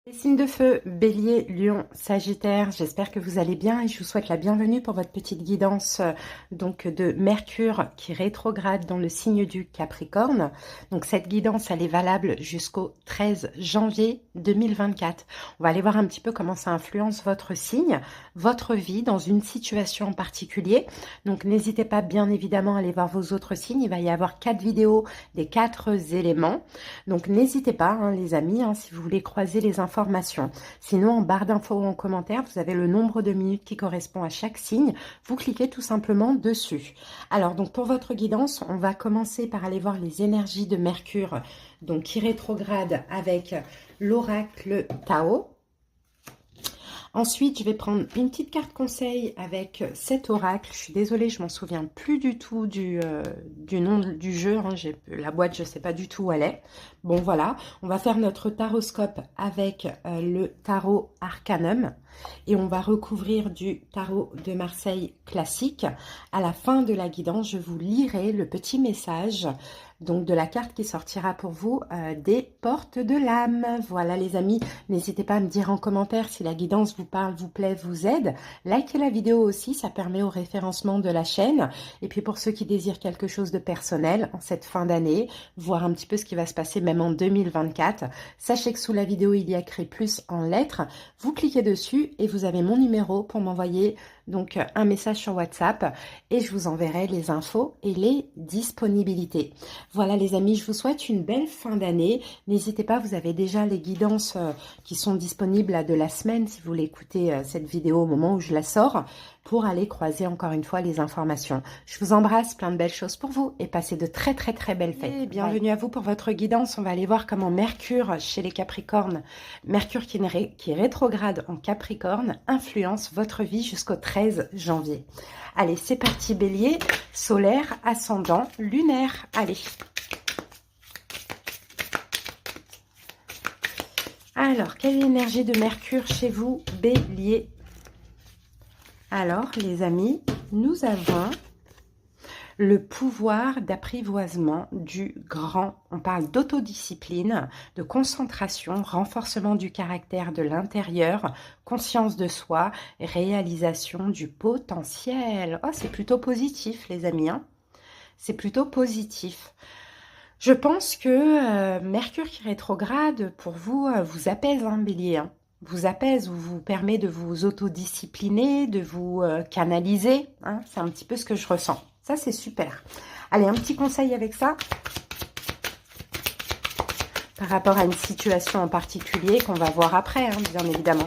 Les signes de feu, Bélier, Lion, Sagittaire, j'espère que vous allez bien et je vous souhaite la bienvenue pour votre petite guidance donc de Mercure qui rétrograde dans le signe du Capricorne. Donc cette guidance, elle est valable jusqu'au 13 janvier 2024. On va aller voir un petit peu comment ça influence votre signe, votre vie dans une situation en particulier. Donc n'hésitez pas bien évidemment à aller voir vos autres signes. Il va y avoir 4 vidéos des 4 éléments. Donc n'hésitez pas hein, les amis, hein, si vous voulez croiser les informations. Sinon, en barre d'infos ou en commentaire, vous avez le nombre de minutes qui correspond à chaque signe. Vous cliquez tout simplement dessus. Alors, donc pour votre guidance, on va commencer par aller voir les énergies de Mercure, donc qui rétrograde avec l'oracle Tao. Ensuite, je vais prendre une petite carte conseil avec cet oracle. Je suis désolée, je m'en souviens plus du tout du nom du jeu. Hein. La boîte, je ne sais pas du tout où elle est. Bon, voilà. On va faire notre taroscope avec le tarot Arcanum. Et on va recouvrir du tarot de Marseille classique. À la fin de la guidance, je vous lirai le petit message donc de la carte qui sortira pour vous des portes de l'âme. Voilà les amis, n'hésitez pas à me dire en commentaire si la guidance vous parle, vous plaît, vous aide. Likez la vidéo aussi, ça permet au référencement de la chaîne. Et puis pour ceux qui désirent quelque chose de personnel en cette fin d'année, voir un petit peu ce qui va se passer même en 2024, sachez que sous la vidéo il y a écrit plus en lettres. Vous cliquez dessus et vous avez mon numéro pour m'envoyer donc un message sur WhatsApp et je vous enverrai les infos et les disponibilités. Voilà les amis, je vous souhaite une belle fin d'année. N'hésitez pas, vous avez déjà les guidances qui sont disponibles là, de la semaine si vous voulez écouter cette vidéo au moment où je la sors pour aller croiser encore une fois les informations. Je vous embrasse, plein de belles choses pour vous et passez de très belles fêtes. Et bienvenue à vous pour votre guidance. On va aller voir comment Mercure chez les Capricornes, Mercure qui est rétrograde en Capricorne, influence votre vie jusqu'au 13 janvier. Allez, c'est parti Bélier, solaire, ascendant, lunaire. Allez. Alors, quelle est l'énergie de Mercure chez vous, Bélier? Alors, les amis, nous avons le pouvoir d'apprivoisement du grand. On parle d'autodiscipline, de concentration, renforcement du caractère de l'intérieur, conscience de soi, réalisation du potentiel. Oh, c'est plutôt positif, les amis. Hein, c'est plutôt positif. Je pense que Mercure qui rétrograde, pour vous, vous apaise, hein, Bélier. Hein, vous apaise ou vous permet de vous autodiscipliner, de vous canaliser. Hein, c'est un petit peu ce que je ressens. Ça, c'est super. Allez, un petit conseil avec ça. Par rapport à une situation en particulier qu'on va voir après, hein, bien évidemment.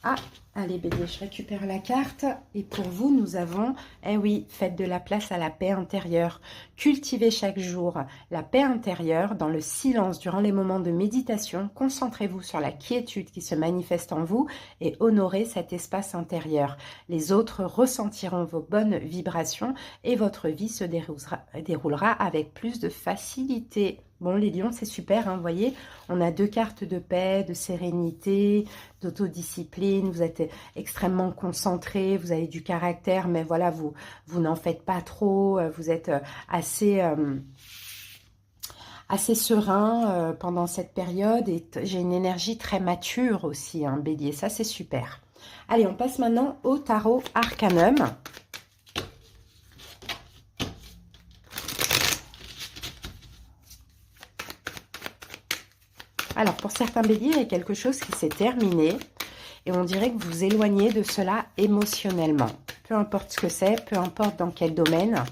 Ah, allez Bélier, je récupère la carte. Et pour vous, nous avons, eh oui, faites de la place à la paix intérieure. Cultivez chaque jour la paix intérieure dans le silence durant les moments de méditation. Concentrez-vous sur la quiétude qui se manifeste en vous et honorez cet espace intérieur. Les autres ressentiront vos bonnes vibrations et votre vie se déroulera avec plus de facilité. Bon, les lions, c'est super, hein, vous voyez, on a 2 cartes de paix, de sérénité, d'autodiscipline, vous êtes extrêmement concentré, vous avez du caractère, mais voilà, vous n'en faites pas trop, vous êtes assez serein pendant cette période et j'ai une énergie très mature aussi, hein, Bélier, ça c'est super. Allez, on passe maintenant au tarot Arcanum. Alors, pour certains béliers, il y a quelque chose qui s'est terminé et on dirait que vous vous éloignez de cela émotionnellement. Peu importe ce que c'est, peu importe dans quel domaine.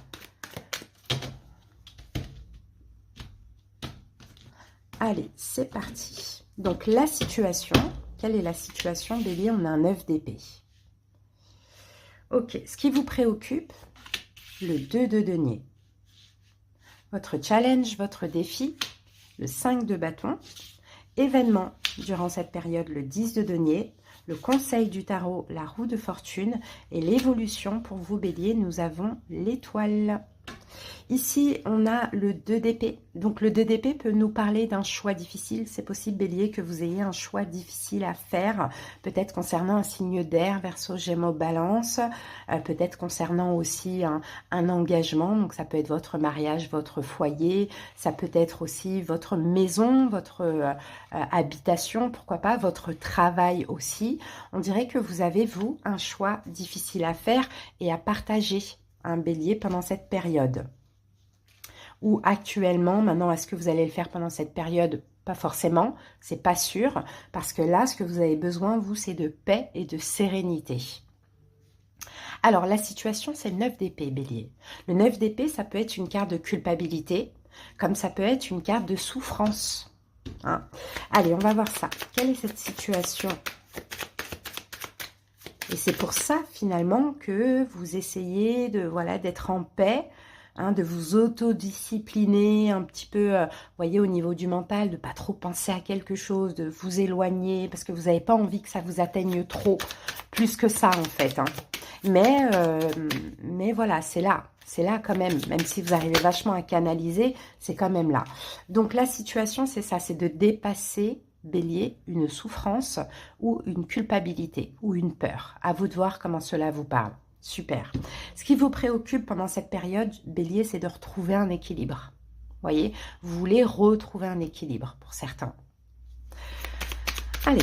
Allez, c'est parti. Donc, la situation. Quelle est la situation, bélier? On a un 9 d'épée. Ok, ce qui vous préoccupe, le 2 de denier. Votre challenge, votre défi, le 5 de bâton. Événement durant cette période, le 10 de denier, le conseil du tarot, la roue de fortune et l'évolution pour vous bélier, nous avons l'étoile. Ici, on a le 2 d'épée. Donc, le 2 d'épée peut nous parler d'un choix difficile. C'est possible, Bélier, que vous ayez un choix difficile à faire. Peut-être concernant un signe d'air, Verseau, Gémeaux, Balance. Peut-être concernant aussi un engagement. Donc, ça peut être votre mariage, votre foyer. Ça peut être aussi votre maison, votre habitation, pourquoi pas, votre travail aussi. On dirait que vous avez, vous, un choix difficile à faire et à partager, un Bélier, pendant cette période. Ou actuellement, maintenant, est-ce que vous allez le faire pendant cette période? Pas forcément, c'est pas sûr, parce que là, ce que vous avez besoin, vous, c'est de paix et de sérénité. Alors, la situation, c'est le 9 d'épée, Bélier. Le 9 d'épée, ça peut être une carte de culpabilité, comme ça peut être une carte de souffrance. Hein. Allez, on va voir ça. Quelle est cette situation? Et c'est pour ça, finalement, que vous essayez de, voilà, d'être en paix, hein, de vous autodiscipliner un petit peu, voyez, au niveau du mental, de ne pas trop penser à quelque chose, de vous éloigner, parce que vous n'avez pas envie que ça vous atteigne trop, plus que ça, en fait. Hein. Mais voilà, c'est là quand même si vous arrivez vachement à canaliser, c'est quand même là. Donc la situation, c'est ça, c'est de dépasser, Bélier, une souffrance ou une culpabilité ou une peur. À vous de voir comment cela vous parle. Super. Ce qui vous préoccupe pendant cette période, Bélier, c'est de retrouver un équilibre. Voyez, vous voulez retrouver un équilibre pour certains. Allez.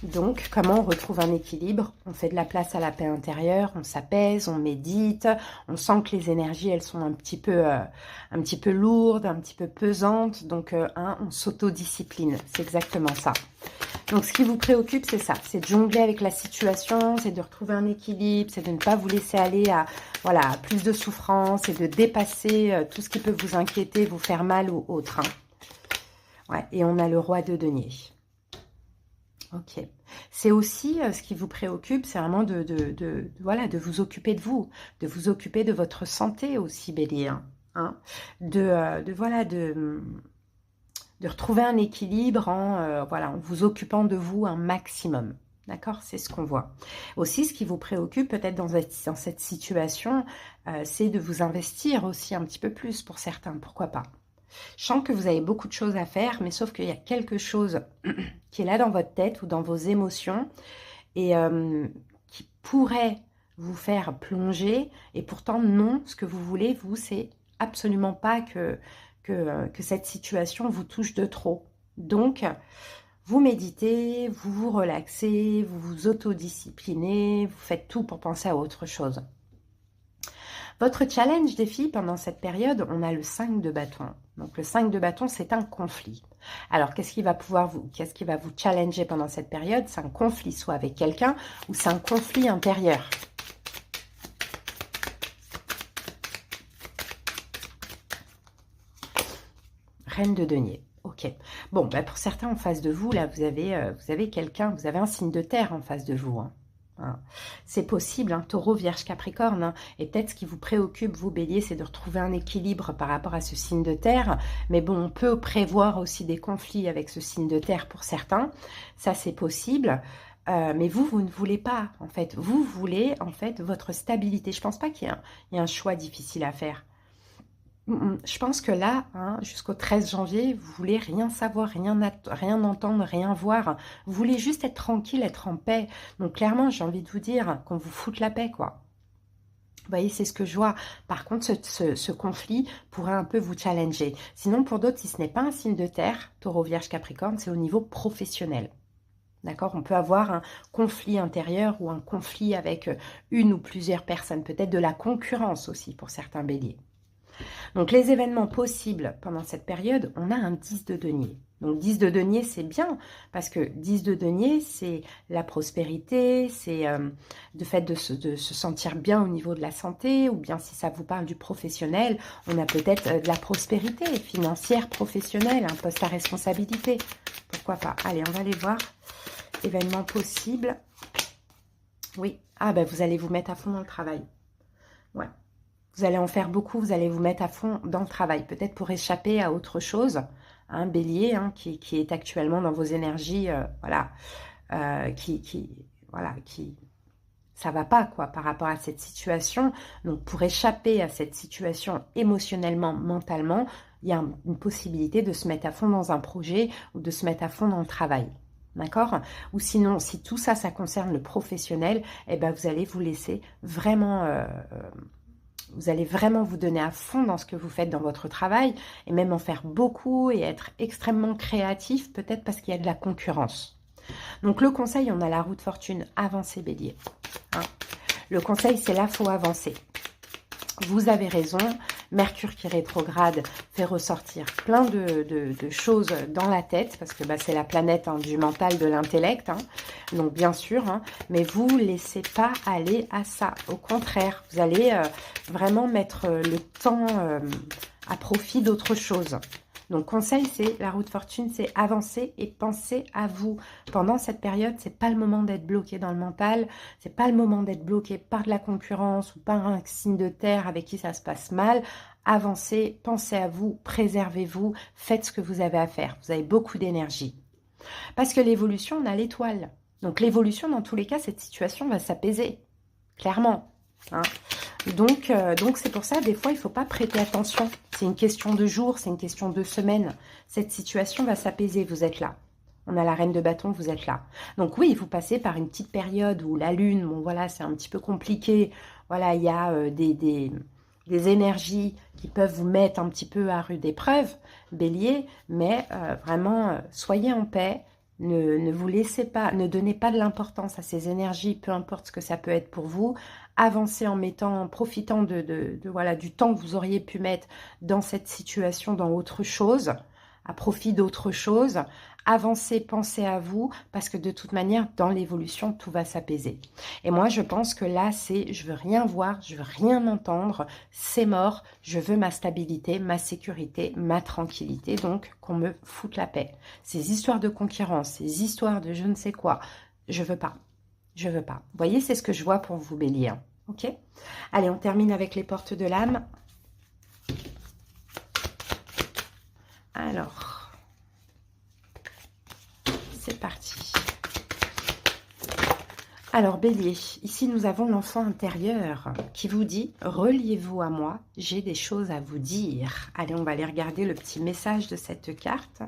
Donc, comment on retrouve un équilibre? On fait de la place à la paix intérieure, on s'apaise, on médite, on sent que les énergies, elles sont un petit peu lourdes, un petit peu pesantes. Donc, on s'autodiscipline, c'est exactement ça. Donc, ce qui vous préoccupe, c'est ça, c'est de jongler avec la situation, c'est de retrouver un équilibre, c'est de ne pas vous laisser aller à, voilà, à plus de souffrance et de dépasser tout ce qui peut vous inquiéter, vous faire mal ou autre. Hein. Ouais, et on a le roi de denier. Ok. C'est aussi ce qui vous préoccupe, c'est vraiment voilà, de vous occuper de vous, de vous occuper de votre santé aussi, Bélier. Hein. Voilà, de retrouver un équilibre voilà, en vous occupant de vous un maximum. D'accord? C'est ce qu'on voit. Aussi, ce qui vous préoccupe peut-être dans cette situation, c'est de vous investir aussi un petit peu plus pour certains. Pourquoi pas? Je sens que vous avez beaucoup de choses à faire, mais sauf qu'il y a quelque chose qui est là dans votre tête ou dans vos émotions et qui pourrait vous faire plonger. Et pourtant, non, ce que vous voulez, vous, c'est absolument pas que cette situation vous touche de trop. Donc, vous méditez, vous vous relaxez, vous vous autodisciplinez, vous faites tout pour penser à autre chose. Votre challenge des filles pendant cette période, on a le 5 de bâton. Donc le 5 de bâton, c'est un conflit. Alors qu'est-ce qui va vous challenger pendant cette période? C'est un conflit soit avec quelqu'un ou c'est un conflit intérieur. Reine de denier. Ok. Bon, bah pour certains en face de vous, là, vous avez quelqu'un, vous avez un signe de terre en face de vous. Hein. C'est possible, hein, Taureau, Vierge, Capricorne, hein, et peut-être ce qui vous préoccupe, vous Bélier, c'est de retrouver un équilibre par rapport à ce signe de terre, mais bon, on peut prévoir aussi des conflits avec ce signe de terre pour certains, ça c'est possible, mais vous ne voulez pas, en fait, vous voulez, en fait, votre stabilité. Je pense pas qu'il y ait un choix difficile à faire. Je pense que là, hein, jusqu'au 13 janvier, vous voulez rien savoir, rien entendre, rien voir. Vous voulez juste être tranquille, être en paix. Donc clairement, j'ai envie de vous dire qu'on vous foute la paix, quoi. Vous voyez, c'est ce que je vois. Par contre, ce conflit pourrait un peu vous challenger. Sinon, pour d'autres, si ce n'est pas un signe de terre, Taureau, Vierge, Capricorne, c'est au niveau professionnel. D'accord? On peut avoir un conflit intérieur ou un conflit avec une ou plusieurs personnes. Peut-être de la concurrence aussi pour certains béliers. Donc, les événements possibles pendant cette période, on a un 10 de denier. Donc, 10 de denier, c'est bien, parce que 10 de denier, c'est la prospérité, c'est le fait de se sentir bien au niveau de la santé, ou bien si ça vous parle du professionnel, on a peut-être de la prospérité financière, professionnelle, un poste à responsabilité. Pourquoi pas? Allez, on va aller voir. Événements possibles. Oui. Ah, ben, vous allez vous mettre à fond dans le travail. Ouais. Vous allez en faire beaucoup, vous allez vous mettre à fond dans le travail, peut-être pour échapper à autre chose, hein, Bélier, hein, qui est actuellement dans vos énergies, voilà, qui ça va pas, quoi, par rapport à cette situation. Donc, pour échapper à cette situation émotionnellement, mentalement, il y a une possibilité de se mettre à fond dans un projet ou de se mettre à fond dans le travail. D'accord? Ou sinon, si tout ça, ça concerne le professionnel, eh ben, vous allez vous laisser vraiment... vous allez vraiment vous donner à fond dans ce que vous faites dans votre travail et même en faire beaucoup et être extrêmement créatif, peut-être parce qu'il y a de la concurrence. Donc le conseil, on a la roue de fortune, avancez Bélier. Hein. Le conseil, c'est là, il faut avancer. Vous avez raison, Mercure qui rétrograde fait ressortir plein de choses dans la tête, parce que bah, c'est la planète hein, du mental, de l'intellect, hein, donc bien sûr, hein, mais vous ne laissez pas aller à ça. Au contraire, vous allez vraiment mettre le temps à profit d'autre chose. Donc, conseil, c'est la roue de fortune, c'est avancer et penser à vous. Pendant cette période, c'est pas le moment d'être bloqué dans le mental, c'est pas le moment d'être bloqué par de la concurrence ou par un signe de terre avec qui ça se passe mal. Avancez, pensez à vous, préservez-vous, faites ce que vous avez à faire. Vous avez beaucoup d'énergie. Parce que l'évolution, on a l'étoile. Donc, l'évolution, dans tous les cas, cette situation va s'apaiser. Clairement. Hein. Donc c'est pour ça, des fois, il ne faut pas prêter attention. C'est une question de jours, c'est une question de semaines. Cette situation va s'apaiser, vous êtes là. On a la reine de bâton, vous êtes là. Donc oui, vous passez par une petite période où la lune, bon voilà, c'est un petit peu compliqué. Voilà, il y a des énergies qui peuvent vous mettre un petit peu à rude épreuve, Bélier, mais vraiment, soyez en paix. Ne vous laissez pas, ne donnez pas de l'importance à ces énergies, peu importe ce que ça peut être pour vous. Avancez en profitant voilà, du temps que vous auriez pu mettre dans cette situation, dans autre chose, à profit d'autre chose. Avancez, pensez à vous, parce que de toute manière, dans l'évolution, tout va s'apaiser. Et moi, je pense que là, c'est je veux rien voir, je veux rien entendre, c'est mort, je veux ma stabilité, ma sécurité, ma tranquillité, donc qu'on me foute la paix. Ces histoires de concurrence, ces histoires de je ne sais quoi, je veux pas. Je veux pas. Vous voyez, c'est ce que je vois pour vous, Bélier. Ok? Allez, on termine avec les portes de l'âme. Alors, c'est parti. Alors, Bélier, ici, nous avons l'enfant intérieur qui vous dit « Reliez-vous à moi, j'ai des choses à vous dire. » Allez, on va aller regarder le petit message de cette carte.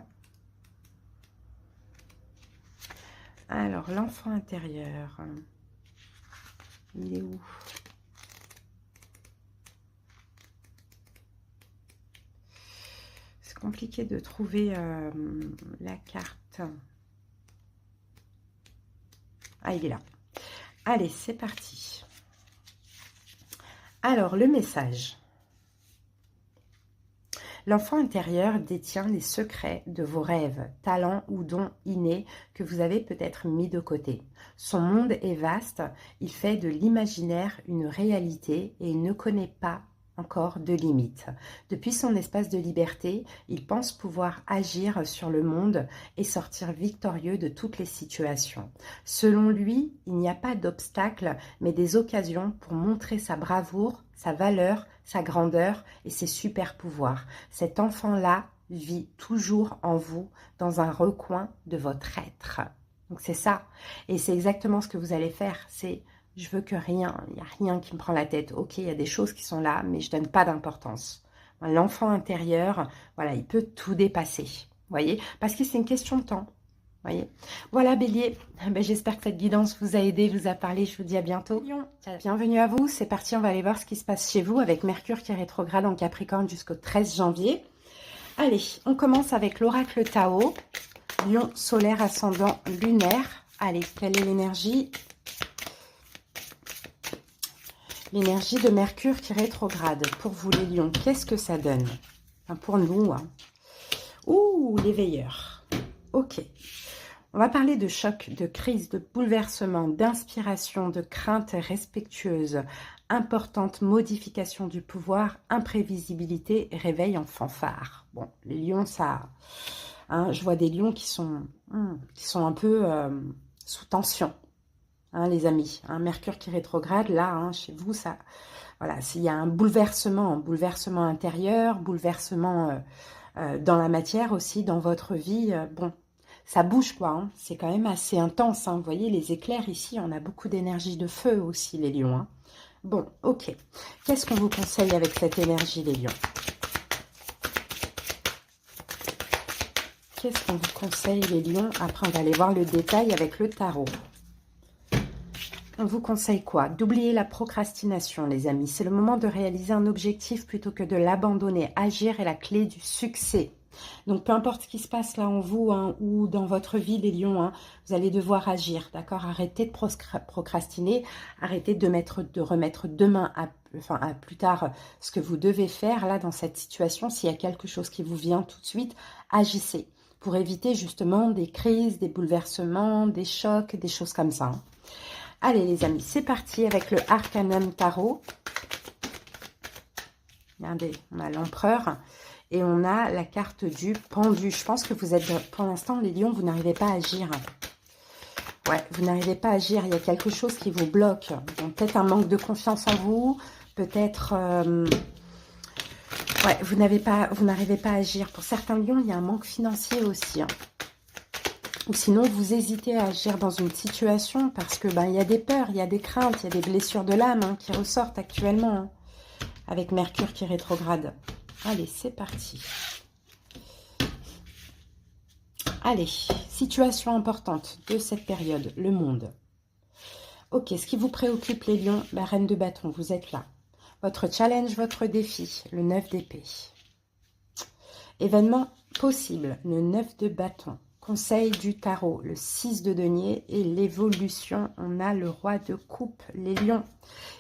Alors, l'enfant intérieur, il est où? C'est compliqué de trouver la carte. Ah, il est là. Allez, c'est parti. Alors, le message. L'enfant intérieur détient les secrets de vos rêves, talents ou dons innés que vous avez peut-être mis de côté. Son monde est vaste, il fait de l'imaginaire une réalité et il ne connaît pas encore de limites. Depuis son espace de liberté, il pense pouvoir agir sur le monde et sortir victorieux de toutes les situations. Selon lui, il n'y a pas d'obstacles, mais des occasions pour montrer sa bravoure, sa valeur, sa grandeur et ses super pouvoirs. Cet enfant-là vit toujours en vous, dans un recoin de votre être. Donc c'est ça. Et c'est exactement ce que vous allez faire. C'est je veux que rien, il n'y a rien qui me prend la tête. Ok, il y a des choses qui sont là, mais je ne donne pas d'importance. L'enfant intérieur, voilà, il peut tout dépasser. Vous voyez? Parce que c'est une question de temps. Voyez. Voilà, Bélier, ben, j'espère que cette guidance vous a aidé, vous a parlé. Je vous dis à bientôt. Bienvenue à vous. C'est parti, on va aller voir ce qui se passe chez vous avec Mercure qui rétrograde en Capricorne jusqu'au 13 janvier. Allez, on commence avec l'oracle Tao, Lion solaire ascendant lunaire. Allez, quelle est l'énergie? L'énergie de Mercure qui rétrograde. Pour vous, les lions, qu'est-ce que ça donne? Enfin, pour nous, hein. Ouh, les veilleurs. Ok. On va parler de choc, de crise, de bouleversement, d'inspiration, de crainte respectueuse, importante modification du pouvoir, imprévisibilité, réveil en fanfare. Bon, les lions, ça... Hein, je vois des lions qui sont un peu sous tension. Hein, les amis, hein, Mercure qui rétrograde, là, hein, chez vous, ça, voilà, s'il y a un bouleversement intérieur, bouleversement dans la matière aussi, dans votre vie, bon, Ça bouge quoi, hein. C'est quand même assez intense, hein. Vous voyez les éclairs ici, on a beaucoup d'énergie de feu aussi les lions, hein. Bon, ok. Qu'est-ce qu'on vous conseille avec cette énergie les lions? Qu'est-ce qu'on vous conseille les lions? Après on va aller voir le détail avec le tarot. On vous conseille quoi? D'oublier la procrastination, les amis. C'est le moment de réaliser un objectif plutôt que de l'abandonner. Agir est la clé du succès. Donc, peu importe ce qui se passe là en vous hein, ou dans votre vie, les lions, hein, vous allez devoir agir, d'accord? Arrêtez de procrastiner, arrêtez de remettre demain à plus tard ce que vous devez faire là dans cette situation. S'il y a quelque chose qui vous vient tout de suite, agissez pour éviter justement des crises, des bouleversements, des chocs, des choses comme ça. Hein. Allez les amis, c'est parti avec le Arcanum Tarot. Regardez, on a l'Empereur et on a la carte du Pendu. Je pense que vous êtes, pour l'instant les lions, vous n'arrivez pas à agir. Ouais, vous n'arrivez pas à agir, il y a quelque chose qui vous bloque. Peut-être un manque de confiance en vous, peut-être... ouais, vous n'arrivez pas à agir. Pour certains lions, il y a un manque financier aussi. Hein. Ou sinon, vous hésitez à agir dans une situation parce que il y a des peurs, il y a des craintes, il y a des blessures de l'âme hein, qui ressortent actuellement hein, avec Mercure qui rétrograde. Allez, c'est parti. Allez, situation importante de cette période, le monde. Ok, ce qui vous préoccupe les lions, la reine de bâton, vous êtes là. Votre challenge, votre défi, le 9 d'épée. Événement possible, le 9 de bâton. Conseil du tarot, le 6 de denier et l'évolution, on a le roi de coupe, les lions.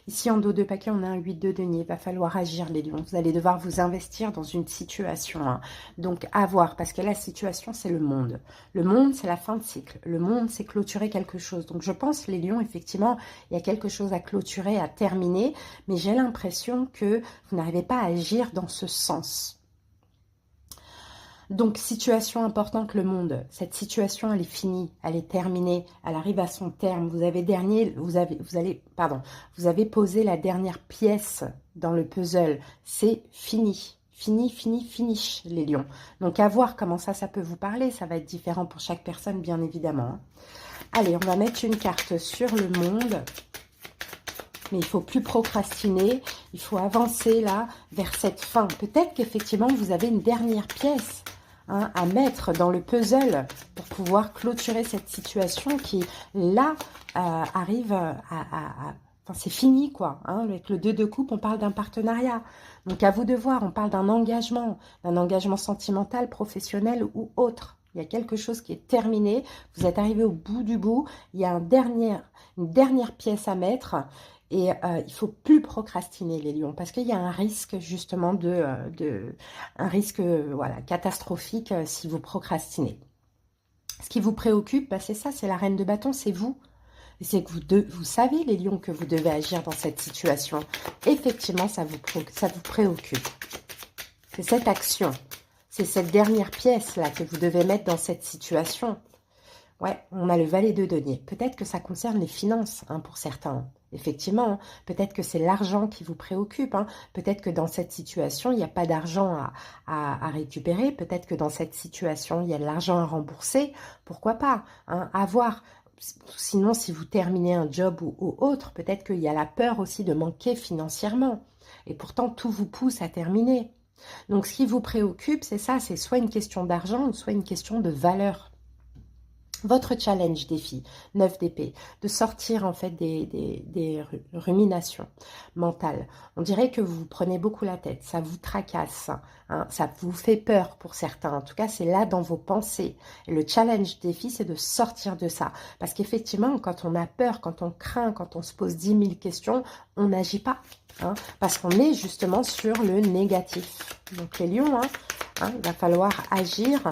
Ici, en dos de paquet, on a un 8 de denier. Il va falloir agir, les lions. Vous allez devoir vous investir dans une situation. Hein. Donc, à voir, parce que la situation, c'est le monde. Le monde, c'est la fin de cycle. Le monde, c'est clôturer quelque chose. Donc, je pense, les lions, effectivement, il y a quelque chose à clôturer, à terminer. Mais j'ai l'impression que vous n'arrivez pas à agir dans ce sens. Donc, situation importante, le monde. Cette situation, elle est finie, elle est terminée, elle arrive à son terme. Vous avez posé la dernière pièce dans le puzzle. C'est fini. Fini, fini, finish, les lions. Donc, à voir comment ça peut vous parler. Ça va être différent pour chaque personne, bien évidemment. Allez, on va mettre une carte sur le monde. Mais il ne faut plus procrastiner, il faut avancer là vers cette fin. Peut-être qu'effectivement, vous avez une dernière pièce hein, à mettre dans le puzzle pour pouvoir clôturer cette situation qui, là, arrive enfin, c'est fini, quoi. Hein. Avec le 2 de coupe, on parle d'un partenariat. Donc, à vous de voir, on parle d'un engagement sentimental, professionnel ou autre. Il y a quelque chose qui est terminé. Vous êtes arrivé au bout du bout. Il y a une dernière pièce à mettre. Et il ne faut plus procrastiner les lions parce qu'il y a un risque justement un risque voilà, catastrophique si vous procrastinez. Ce qui vous préoccupe, c'est ça, c'est la reine de bâton, c'est vous. C'est que vous savez les lions que vous devez agir dans cette situation. Effectivement, ça vous préoccupe. C'est cette action, c'est cette dernière pièce là que vous devez mettre dans cette situation. Ouais, on a le valet de denier. Peut-être que ça concerne les finances hein, pour certains. Effectivement, hein. Peut-être que c'est l'argent qui vous préoccupe. Hein. Peut-être que dans cette situation, il n'y a pas d'argent à récupérer. Peut-être que dans cette situation, il y a de l'argent à rembourser. Pourquoi pas hein, à voir. Sinon, si vous terminez un job ou autre, peut-être qu'il y a la peur aussi de manquer financièrement. Et pourtant, tout vous pousse à terminer. Donc, ce qui vous préoccupe, c'est ça, c'est soit une question d'argent ou soit une question de valeur. Votre challenge défi, 9 d'épée, de sortir en fait des ruminations mentales. On dirait que vous prenez beaucoup la tête, ça vous tracasse, hein, ça vous fait peur pour certains. En tout cas, c'est là dans vos pensées. Et le challenge défi, c'est de sortir de ça. Parce qu'effectivement, quand on a peur, quand on craint, quand on se pose 10 000 questions, on n'agit pas. Hein, parce qu'on est justement sur le négatif. Donc les lions, il va falloir agir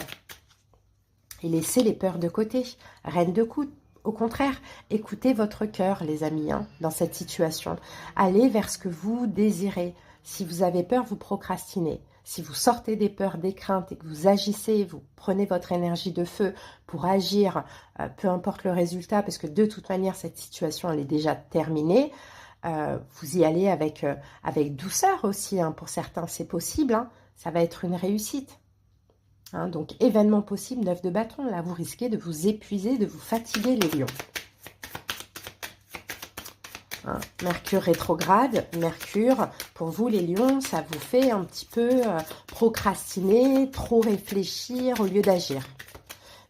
et laissez les peurs de côté. Reine de coupe, au contraire, écoutez votre cœur, les amis, hein, dans cette situation. Allez vers ce que vous désirez. Si vous avez peur, vous procrastinez. Si vous sortez des peurs, des craintes et que vous agissez, vous prenez votre énergie de feu pour agir, peu importe le résultat, parce que de toute manière, cette situation, elle est déjà terminée. Vous y allez avec douceur aussi, hein, pour certains, c'est possible. Hein, ça va être une réussite. Hein, donc, événement possible, 9 de bâton. Là, vous risquez de vous épuiser, de vous fatiguer, les lions. Hein, Mercure rétrograde. Mercure, pour vous, les lions, ça vous fait un petit peu procrastiner, trop réfléchir au lieu d'agir.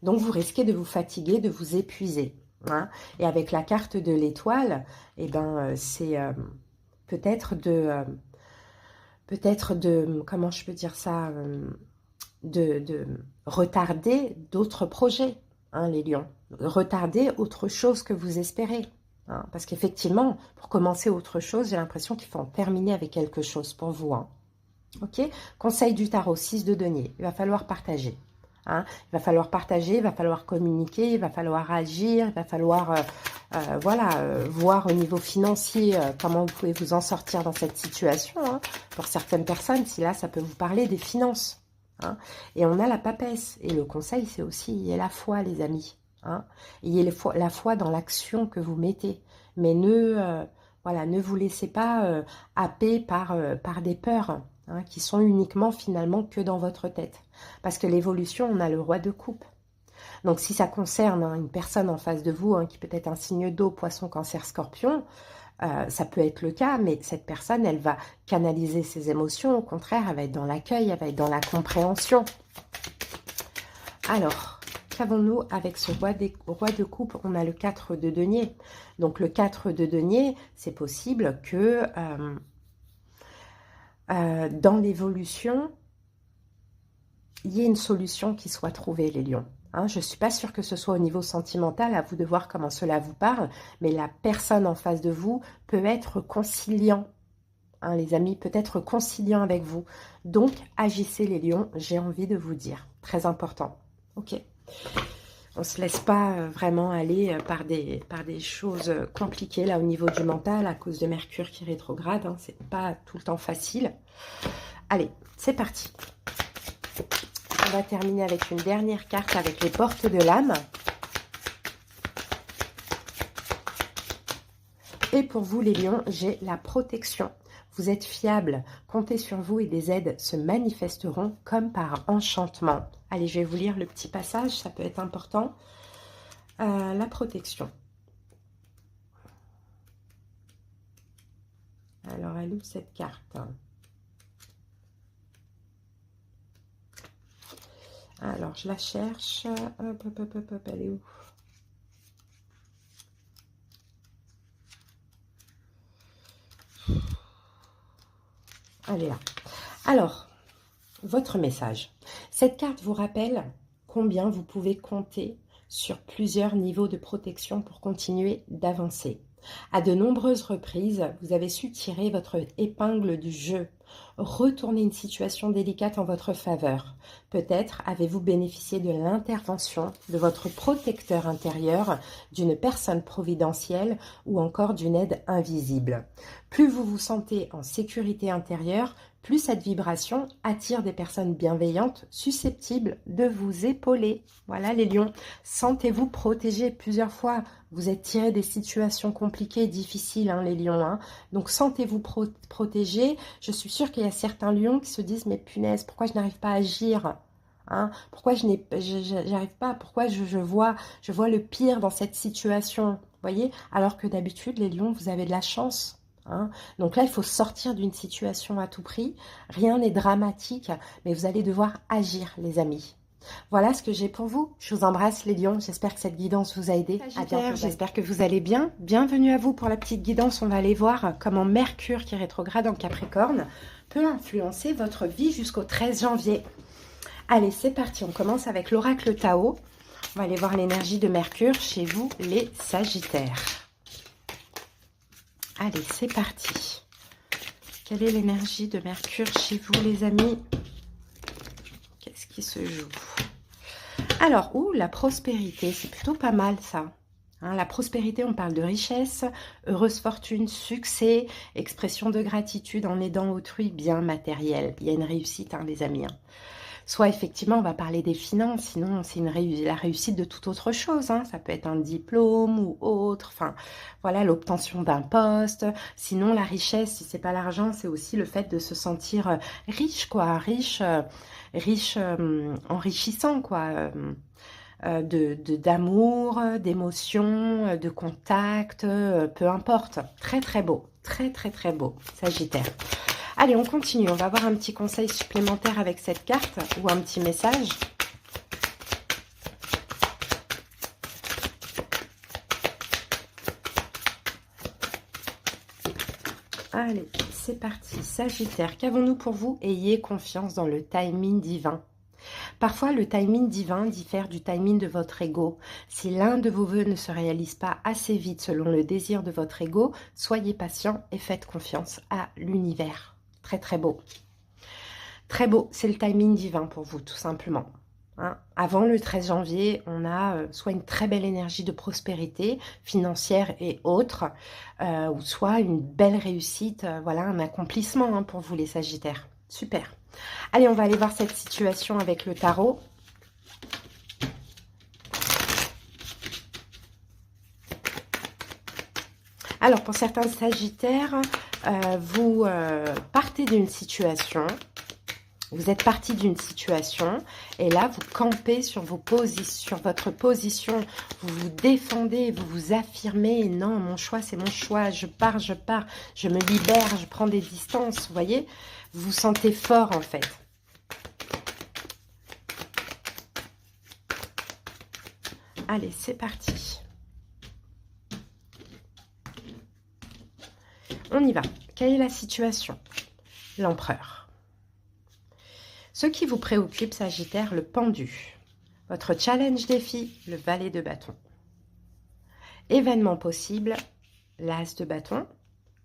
Donc, vous risquez de vous fatiguer, de vous épuiser. Hein. Et avec la carte de l'étoile, eh ben, c'est peut-être de, comment je peux dire ça, de retarder d'autres projets, hein, les lions. Retarder autre chose que vous espérez. Hein, parce qu'effectivement, pour commencer autre chose, j'ai l'impression qu'il faut en terminer avec quelque chose pour vous. Hein. Ok. Conseil du tarot, 6 de denier. Il va falloir partager. Hein. Il va falloir partager, il va falloir communiquer, il va falloir agir, il va falloir voilà, voir au niveau financier comment vous pouvez vous en sortir dans cette situation. Hein. Pour certaines personnes, si là, ça peut vous parler des finances. Hein. Et on a la papesse. Et le conseil, c'est aussi ayez la foi, les amis. Hein. Ayez la foi dans l'action que vous mettez. Mais voilà, ne vous laissez pas happer par des peurs hein, qui sont uniquement finalement que dans votre tête. Parce que l'évolution, on a le roi de coupe. Donc si ça concerne hein, une personne en face de vous, hein, qui peut être un signe d'eau, poisson, cancer, scorpion, ça peut être le cas, mais cette personne, elle va canaliser ses émotions. Au contraire, elle va être dans l'accueil, elle va être dans la compréhension. Alors, qu'avons-nous avec ce roi de coupe? On a le 4 de denier. Donc, le 4 de denier, c'est possible que dans l'évolution, il y ait une solution qui soit trouvée, les lions. Hein, je ne suis pas sûre que ce soit au niveau sentimental, à vous de voir comment cela vous parle, mais la personne en face de vous peut être conciliant, hein, les amis, peut être conciliant avec vous. Donc, agissez les lions, j'ai envie de vous dire. Très important. Ok. On ne se laisse pas vraiment aller par des choses compliquées là au niveau du mental à cause de Mercure qui rétrograde. Hein, c'est pas tout le temps facile. Allez, c'est parti. On va terminer avec une dernière carte avec les portes de l'âme. Et pour vous, les lions, j'ai la protection. Vous êtes fiables, comptez sur vous et des aides se manifesteront comme par enchantement. Allez, je vais vous lire le petit passage, ça peut être important. La protection. Alors, elle est où cette carte ? Alors, je la cherche. Hop, hop, hop, hop, hop, elle est où? Elle est là. Alors, votre message. Cette carte vous rappelle combien vous pouvez compter sur plusieurs niveaux de protection pour continuer d'avancer. À de nombreuses reprises, vous avez su tirer votre épingle du jeu, retourner une situation délicate en votre faveur. Peut-être avez-vous bénéficié de l'intervention de votre protecteur intérieur, d'une personne providentielle ou encore d'une aide invisible. Plus vous vous sentez en sécurité intérieure, plus cette vibration attire des personnes bienveillantes, susceptibles de vous épauler. Voilà les lions, sentez-vous protégés plusieurs fois. Vous êtes tirés des situations compliquées, difficiles, hein, les lions. Hein. Donc sentez-vous protégés. Je suis sûre qu'il y a certains lions qui se disent, mais punaise, pourquoi je n'arrive pas à agir hein? Pourquoi je n'arrive pas? Pourquoi je vois le pire dans cette situation? Voyez, alors que d'habitude, les lions, vous avez de la chance. Hein. Donc là, il faut sortir d'une situation à tout prix. Rien n'est dramatique, mais vous allez devoir agir, les amis. Voilà ce que j'ai pour vous. Je vous embrasse, les lions. J'espère que cette guidance vous a aidé. J'espère que vous allez bien. Bienvenue à vous pour la petite guidance. On va aller voir comment Mercure, qui est rétrograde en Capricorne, peut influencer votre vie jusqu'au 13 janvier. Allez, c'est parti. On commence avec l'oracle Tao. On va aller voir l'énergie de Mercure chez vous, les Sagittaires. Allez, c'est parti. Quelle est l'énergie de Mercure chez vous, les amis? Qu'est-ce qui se joue? Alors, la prospérité, c'est plutôt pas mal, ça. Hein, la prospérité, on parle de richesse, heureuse fortune, succès, expression de gratitude en aidant autrui, bien matériel. Il y a une réussite, hein, les amis. Hein. Soit effectivement, on va parler des finances, sinon c'est la réussite de toute autre chose, hein. Ça peut être un diplôme ou autre, enfin voilà, l'obtention d'un poste. Sinon, la richesse, si c'est pas l'argent, c'est aussi le fait de se sentir riche, quoi, riche, enrichissant, quoi. D'amour, d'émotion, de contact, peu importe. Très très beau, très très très beau, Sagittaire. Allez, on continue, on va voir un petit conseil supplémentaire avec cette carte, ou un petit message. Allez, c'est parti. Sagittaire, qu'avons-nous pour vous? Ayez confiance dans le timing divin. Parfois, le timing divin diffère du timing de votre ego. Si l'un de vos vœux ne se réalise pas assez vite selon le désir de votre ego, soyez patient et faites confiance à l'univers. Très très beau. Très beau, c'est le timing divin pour vous, tout simplement. Hein. Avant le 13 janvier, on a soit une très belle énergie de prospérité financière et autres, ou soit une belle réussite, voilà, un accomplissement, hein, pour vous les Sagittaires. Super. Allez, on va aller voir cette situation avec le tarot. Alors, pour certains Sagittaires, vous partez d'une situation, vous êtes parti d'une situation, et là, vous campez sur votre position, vous vous défendez, vous vous affirmez, non, mon choix, c'est mon choix, je pars, je me libère, je prends des distances, vous voyez, vous vous sentez fort, en fait. Allez, c'est parti. On y va. Quelle est la situation? L'empereur. Ce qui vous préoccupe, Sagittaire, le pendu. Votre challenge défi, le valet de bâton. Événement possible, l'as de bâton.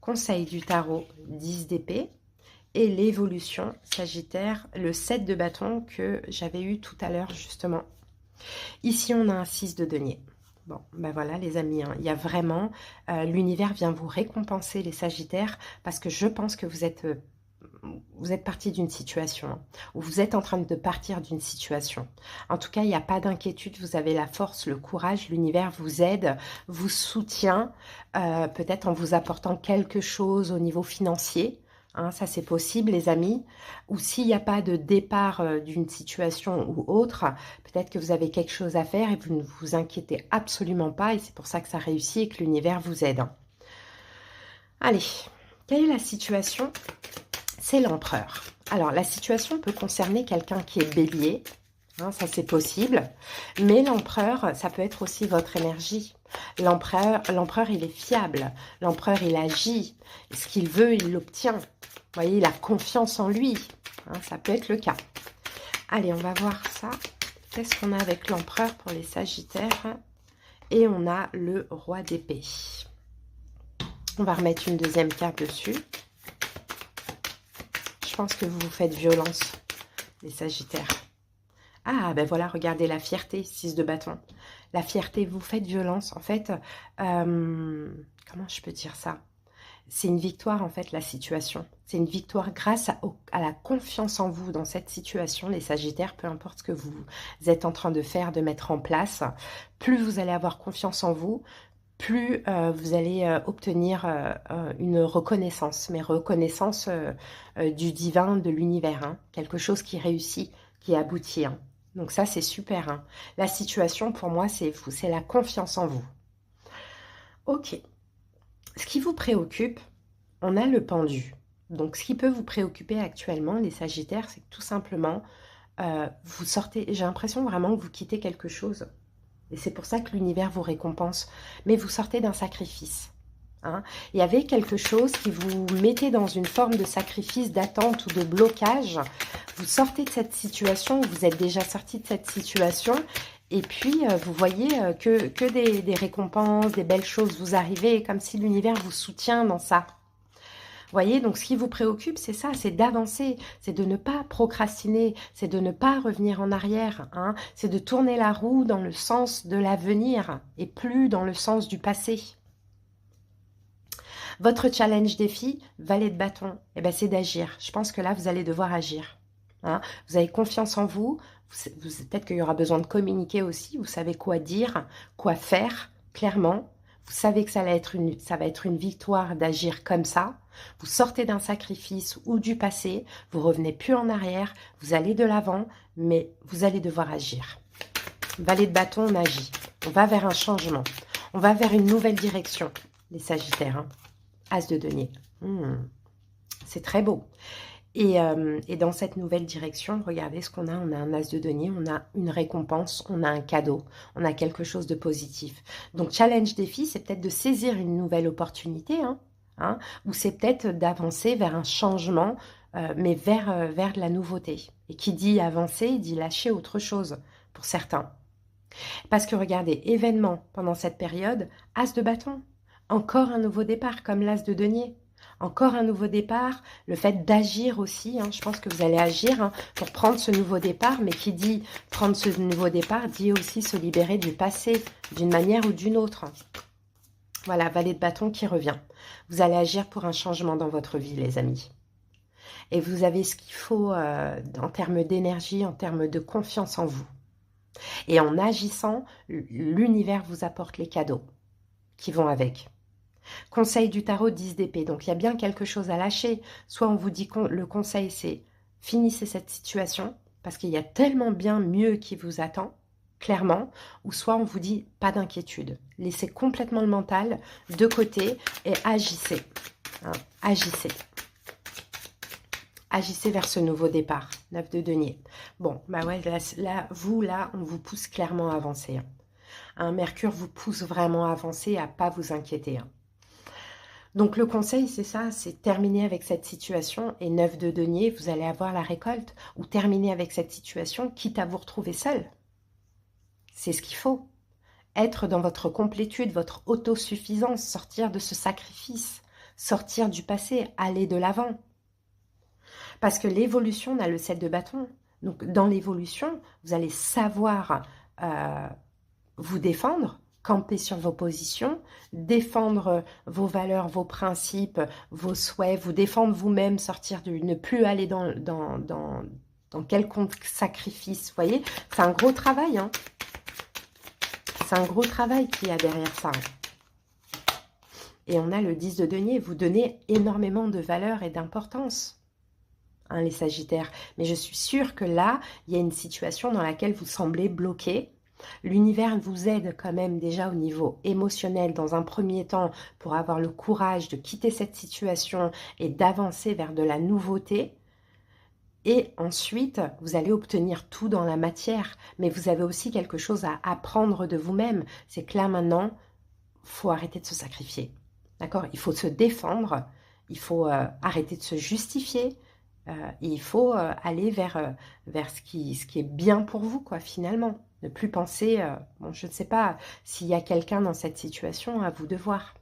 Conseil du tarot, 10 d'épée. Et l'évolution, Sagittaire, le 7 de bâton que j'avais eu tout à l'heure, justement. Ici, on a un 6 de denier. Bon, ben voilà les amis, hein, il y a vraiment, l'univers vient vous récompenser les Sagittaires, parce que je pense que vous êtes parti d'une situation, hein, ou vous êtes en train de partir d'une situation. En tout cas, il n'y a pas d'inquiétude, vous avez la force, le courage, l'univers vous aide, vous soutient, peut-être en vous apportant quelque chose au niveau financier. Hein, ça c'est possible les amis, ou s'il n'y a pas de départ d'une situation ou autre, peut-être que vous avez quelque chose à faire et vous ne vous inquiétez absolument pas, et c'est pour ça que ça réussit et que l'univers vous aide. Allez, quelle est la situation? C'est l'empereur. Alors la situation peut concerner quelqu'un qui est bélier, hein, ça c'est possible, mais l'empereur, ça peut être aussi votre énergie. L'empereur, il est fiable, l'empereur, il agit, ce qu'il veut, il l'obtient. Vous voyez, il a confiance en lui, hein, ça peut être le cas. Allez, on va voir ça. Qu'est-ce qu'on a avec l'empereur pour les Sagittaires? Et on a le roi d'épée. On va remettre une deuxième carte dessus. Je pense que vous vous faites violence, les Sagittaires. Ah, ben voilà, regardez la fierté, 6 de bâton. La fierté, vous faites violence. En fait, comment je peux dire ça? C'est une victoire, en fait, la situation. C'est une victoire grâce à la confiance en vous dans cette situation, les Sagittaires, peu importe ce que vous êtes en train de faire, de mettre en place. Plus vous allez avoir confiance en vous, plus vous allez obtenir une reconnaissance, mais reconnaissance du divin, de l'univers, hein, quelque chose qui réussit, qui aboutit. Hein. Donc ça, c'est super. Hein. La situation, pour moi, c'est vous, c'est la confiance en vous. Ok. Ce qui vous préoccupe, on a le pendu. Donc, ce qui peut vous préoccuper actuellement, les Sagittaires, c'est que tout simplement, vous sortez, j'ai l'impression vraiment que vous quittez quelque chose. Et c'est pour ça que l'univers vous récompense. Mais vous sortez d'un sacrifice. Hein. Il y avait quelque chose qui vous mettait dans une forme de sacrifice, d'attente ou de blocage. Vous sortez de cette situation, vous êtes déjà sorti de cette situation. Et puis, vous voyez que des récompenses, des belles choses vous arrivent, comme si l'univers vous soutient dans ça. Vous voyez, donc ce qui vous préoccupe, c'est ça, c'est d'avancer, c'est de ne pas procrastiner, c'est de ne pas revenir en arrière, hein, c'est de tourner la roue dans le sens de l'avenir et plus dans le sens du passé. Votre challenge défi, valet de bâton, eh ben, c'est d'agir. Je pense que là, vous allez devoir agir. hein. Vous avez confiance en vous. Peut-être qu'il y aura besoin de communiquer aussi. Vous savez quoi dire, quoi faire, clairement. Vous savez que ça va être une victoire d'agir comme ça. Vous sortez d'un sacrifice ou du passé. Vous revenez plus en arrière. Vous allez de l'avant, mais vous allez devoir agir. Valet de bâton, on agit. On va vers un changement. On va vers une nouvelle direction, les Sagittaires. Hein. As de denier. C'est très beau. Et dans cette nouvelle direction, regardez ce qu'on a. On a un as de denier, on a une récompense, on a un cadeau, on a quelque chose de positif. Donc, challenge défi, c'est peut-être de saisir une nouvelle opportunité, ou c'est peut-être d'avancer vers un changement, mais vers de la nouveauté. Et qui dit avancer, dit lâcher autre chose, pour certains. Parce que regardez, événement pendant cette période, as de bâton, encore un nouveau départ, comme l'as de denier. Encore un nouveau départ, le fait d'agir aussi, je pense que vous allez agir pour prendre ce nouveau départ, mais qui dit prendre ce nouveau départ, dit aussi se libérer du passé, d'une manière ou d'une autre. Voilà, valet de bâton qui revient. Vous allez agir pour un changement dans votre vie, les amis. Et vous avez ce qu'il faut en termes d'énergie, en termes de confiance en vous. Et en agissant, l'univers vous apporte les cadeaux qui vont avec. Conseil du tarot 10 d'épée. Donc, il y a bien quelque chose à lâcher. Soit on vous dit que le conseil, c'est finissez cette situation parce qu'il y a tellement bien mieux qui vous attend, clairement. Ou soit on vous dit pas d'inquiétude. Laissez complètement le mental de côté et agissez. Agissez. Agissez vers ce nouveau départ. 9 de denier. Bon, bah ouais, là, on vous pousse clairement à avancer. Mercure vous pousse vraiment à avancer, à pas vous inquiéter. Donc le conseil, c'est ça, c'est terminer avec cette situation. Et 9 de denier, vous allez avoir la récolte. Ou terminer avec cette situation, quitte à vous retrouver seul. C'est ce qu'il faut. Être dans votre complétude, votre autosuffisance, sortir de ce sacrifice, sortir du passé, aller de l'avant. Parce que l'évolution, on a le 7 de bâton. Donc, dans l'évolution, vous allez savoir vous défendre, camper sur vos positions, défendre vos valeurs, vos principes, vos souhaits, vous défendre vous-même, sortir ne plus aller dans quelconque sacrifice. Vous voyez, c'est un gros travail. C'est un gros travail qu'il y a derrière ça. Et on a le 10 de denier. Vous donnez énormément de valeur et d'importance. Les Sagittaires. Mais je suis sûre que là, il y a une situation dans laquelle vous semblez bloqué. L'univers vous aide quand même déjà au niveau émotionnel dans un premier temps pour avoir le courage de quitter cette situation et d'avancer vers de la nouveauté. Et ensuite, vous allez obtenir tout dans la matière. Mais vous avez aussi quelque chose à apprendre de vous-même. C'est que là, maintenant, il faut arrêter de se sacrifier. D'accord? Il faut se défendre. Il faut arrêter de se justifier. Il faut aller vers ce qui est bien pour vous, quoi, finalement. Ne plus penser, bon, je ne sais pas s'il y a quelqu'un dans cette situation, à vous de voir.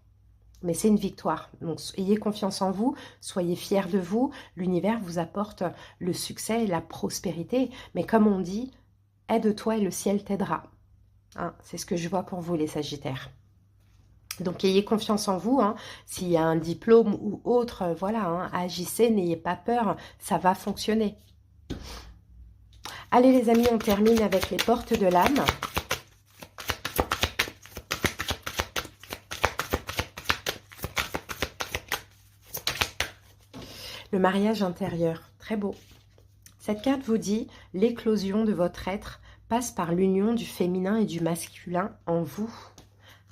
Mais c'est une victoire. Donc, ayez confiance en vous, soyez fiers de vous. L'univers vous apporte le succès et la prospérité. Mais comme on dit, aide-toi et le ciel t'aidera. C'est ce que je vois pour vous, les Sagittaires. Donc, ayez confiance en vous. S'il y a un diplôme ou autre, voilà, agissez, n'ayez pas peur, ça va fonctionner. Allez, les amis, on termine avec les portes de l'âme. Le mariage intérieur, très beau. Cette carte vous dit, l'éclosion de votre être passe par l'union du féminin et du masculin en vous.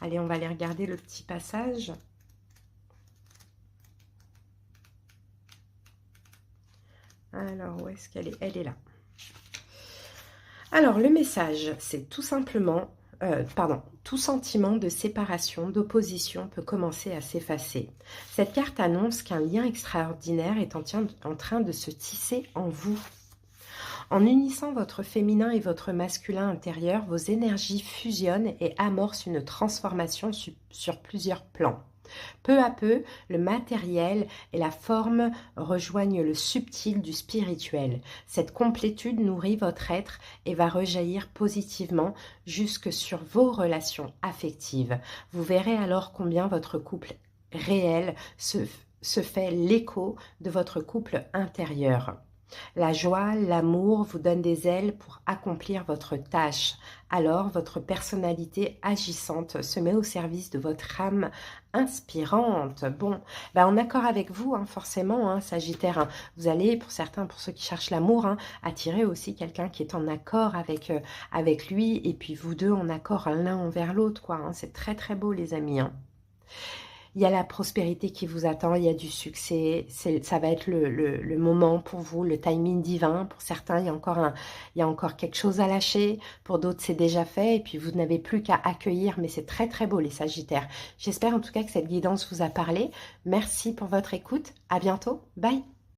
Allez, on va aller regarder le petit passage. Alors, où est-ce qu'elle est? Elle est là. Alors, le message, c'est tout simplement, tout sentiment de séparation, d'opposition peut commencer à s'effacer. Cette carte annonce qu'un lien extraordinaire est en train de se tisser en vous. En unissant votre féminin et votre masculin intérieur, vos énergies fusionnent et amorcent une transformation sur plusieurs plans. Peu à peu, le matériel et la forme rejoignent le subtil du spirituel. Cette complétude nourrit votre être et va rejaillir positivement jusque sur vos relations affectives. Vous verrez alors combien votre couple réel se fait l'écho de votre couple intérieur. La joie, l'amour vous donnent des ailes pour accomplir votre tâche. Alors, votre personnalité agissante se met au service de votre âme inspirante. Bon, ben, en accord avec vous, hein, forcément, hein, Sagittaire, hein, vous allez, pour certains, pour ceux qui cherchent l'amour, hein, attirer aussi quelqu'un qui est en accord avec lui, et puis vous deux en accord l'un envers l'autre, quoi. Hein. C'est très très beau, les amis. Hein. Il y a la prospérité qui vous attend, il y a du succès, ça va être le moment pour vous, le timing divin. Pour certains, il y a encore quelque chose à lâcher, pour d'autres, c'est déjà fait, et puis vous n'avez plus qu'à accueillir, mais c'est très très beau les Sagittaires. J'espère en tout cas que cette guidance vous a parlé. Merci pour votre écoute, à bientôt, bye.